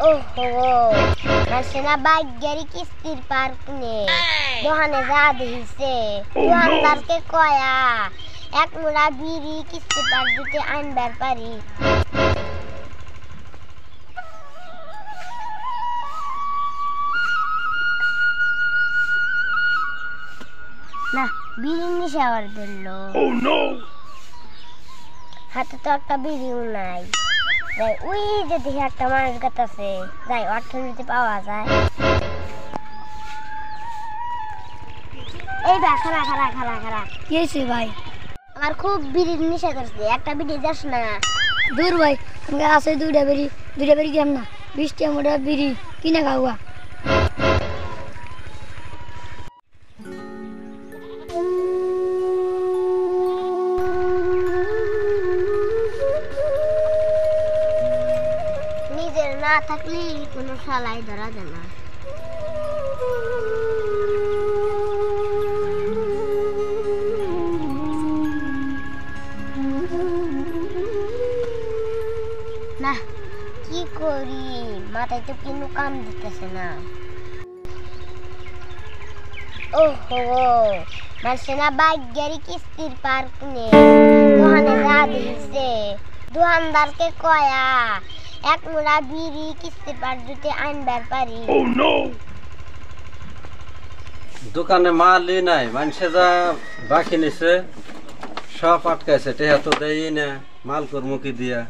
ওহো মাসেনা বাইগারি কিস্তির পার্ক নে দোহানে যা দিছে দোহানদারকে কয়া এক মুড়া বিড়ি কিস্তি পার্ক দিতে আনবার পারি। না বিড়ি নিশাওয়ার দিল হাতে তো একটা বিড়িও নাই। যাই ওই যে দেখি একটা মানুষ গাতাছে যাই অর্থনীতি পাওয়া যায়। এই ভাই খারা খারা খারা খারা কি হয়েছে ভাই? আমার খুব বিড়ির নেশা করছে, একটা বিড়ি যাস না। দূর ভাই, আমাকে আছে দুইটা বেরি গেম না 20 টাকা মোটা বিড়ি কিনে খাওয়া। নিজের না থাকলে কোনো শালাই ধরা যায় না। না কি করি, মাথায় তো কোনো কাম দিতেছে না। ওহো মাসেনা বাইগারি কিস্তির পার্ক নে দোহানে যা দিছে দোহানদারকে কয়া এক মুড়া বিড়ি কিস্তি পার্ক দিতে আনবার পারি। দোকানে মালই নাই, মানুষে যা বাকি নিছে সব আটকাইছে, টেহা তো দেই না, মাল করবো কি দিয়া।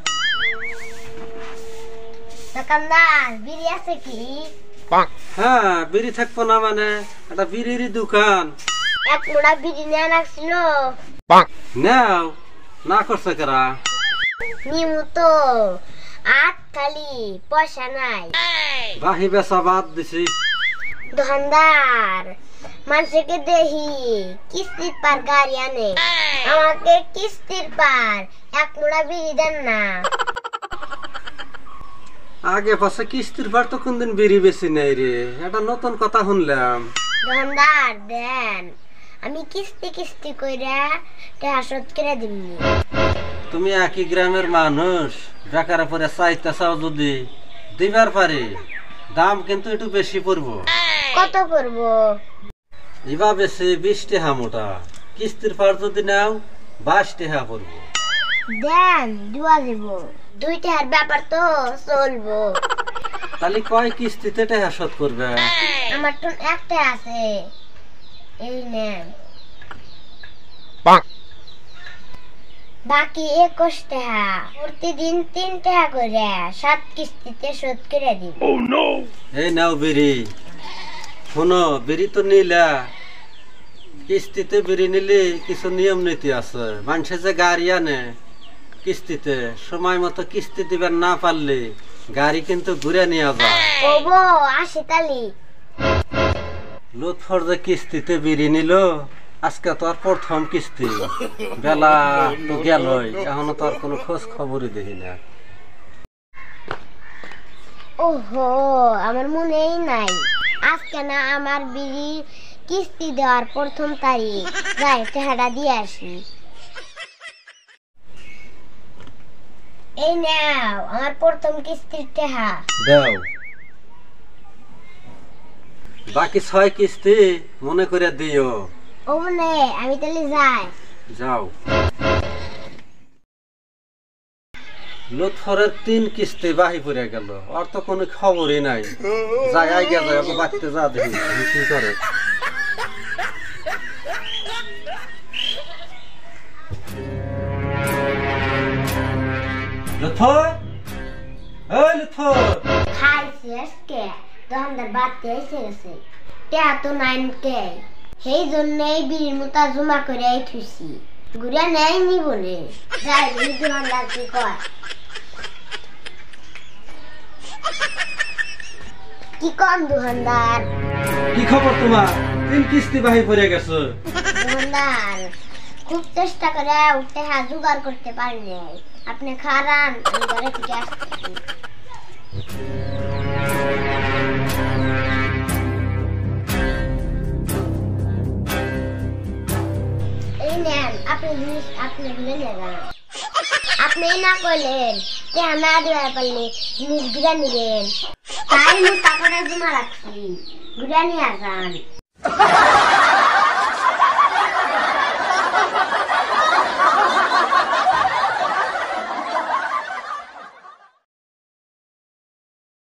দোকানদার বিড়ি আছে কি? হ্যাঁ বিড়ি থাকবো না মানে, একটা বিড়ির দোকান। এক মুড়া বিড়ি নিয়ে রাখছিল নাও না করছে কারা? নিমু তো আট খালি পয়সা নাই। বাহি বেচা বাদ দিছি। দোকানদার মানুষকে দেখি কিস্তির পার গাড়ি আনে, আমাকে কিস্তির পার এক মুড়া বিড়ি দেন না। আগে পাশে কিস্তির পার তো কোনদিন বিড়ি বেশি নেই রে, এটা নতুন কথা শুনলাম। দোকানদার দেন, আমি কিস্তি কিস্তি কইরা টাকা শোধ করে দিমনি। তুমি একই গ্রামের মানুষ, বেকার পরে চাইতে চাও যদি দিবার পারি, দাম কিন্তু একটু বেশি পড়বো। কত পড়বো? এবার বেশি 20 টাকা মোটা, কিস্তির পার যদি নাও 22 টাকা পড়বো। দেন দুয়া দেব, 2 টাকার ব্যাপার তো চলবো। তাহলে কয় কিস্তিতে টাকা শোধ করবে? আমার তো একটা আছে, এই নেন। বাকি 21 টাকা, প্রতিদিন 3 টাকা করে 7 কিস্তিতে শোধ করে দিব। এই নাও বিড়ি। শোনো, বিড়ি তো নিলা, কিস্তিতে বিড়ি নিলে কিছু নিয়ম নীতি আছে। মানুষে যে গাড়ি আনে কিস্তিতে, সময় মতো কিস্তি দিবেন না পারলে গাড়ি কিন্তু ঘুরে নিয়ে যায়। ওগো আসি তালি। লুৎফর যে কিস্তিতে বিড়ি নিল, আজকে তো আর প্রথম কিস্তি, বেলা তো গেলই, এখনো তো আর কোনো খোঁজ খবরই দেখি না। ওহো আমার মনেই নাই, আজকে না আমার বিড়ি কিস্তি দেওয়ার প্রথম তারিখ। যাই টাকাটা দিয়ে আসি। এই নাও আমার প্রথম কিস্তির টাকা। দাও। বাকি 6 কিস্তি মনে করে দিও। ও মনে আমি তাহলে যাই। যাও। লুৎফরের 3 কিস্তি বাহি পড়ে গেল, আর তো কোনো খবরই নাই। যাই আইগা যায়, ওকে বাড়তে যা দেখি কি করে। লুৎফর, এই লুৎফর। খাইছি আজকে দোকানদার বাড়তে এসে গেছে, টাকা তো নাই কে, সেই জন্যই বিড়ির মোটা জমা করে থুইছি, ঘুরে নেই নিবনে। যাই দোকানদার কি কয়। কি কম দোকানদার? কি খবর তোমার? 3 কিস্তি বাহি পড়ে গেছে। দোকানদার খুব চেষ্টা করে টাকা জোগাড় করতে পারিনি, আপনি খারান আমি ঘরে থেকে আসতেছি। এই নেন আপনি জিনিস, আপনি ভুলে নেন। আপনি না কইলেন টিয়া না দেওয়ার পারলে জিনিস ঘুরে নিবেন তাই মু টাকাটা জমা রাখছি ঘুরে নিয়ে যান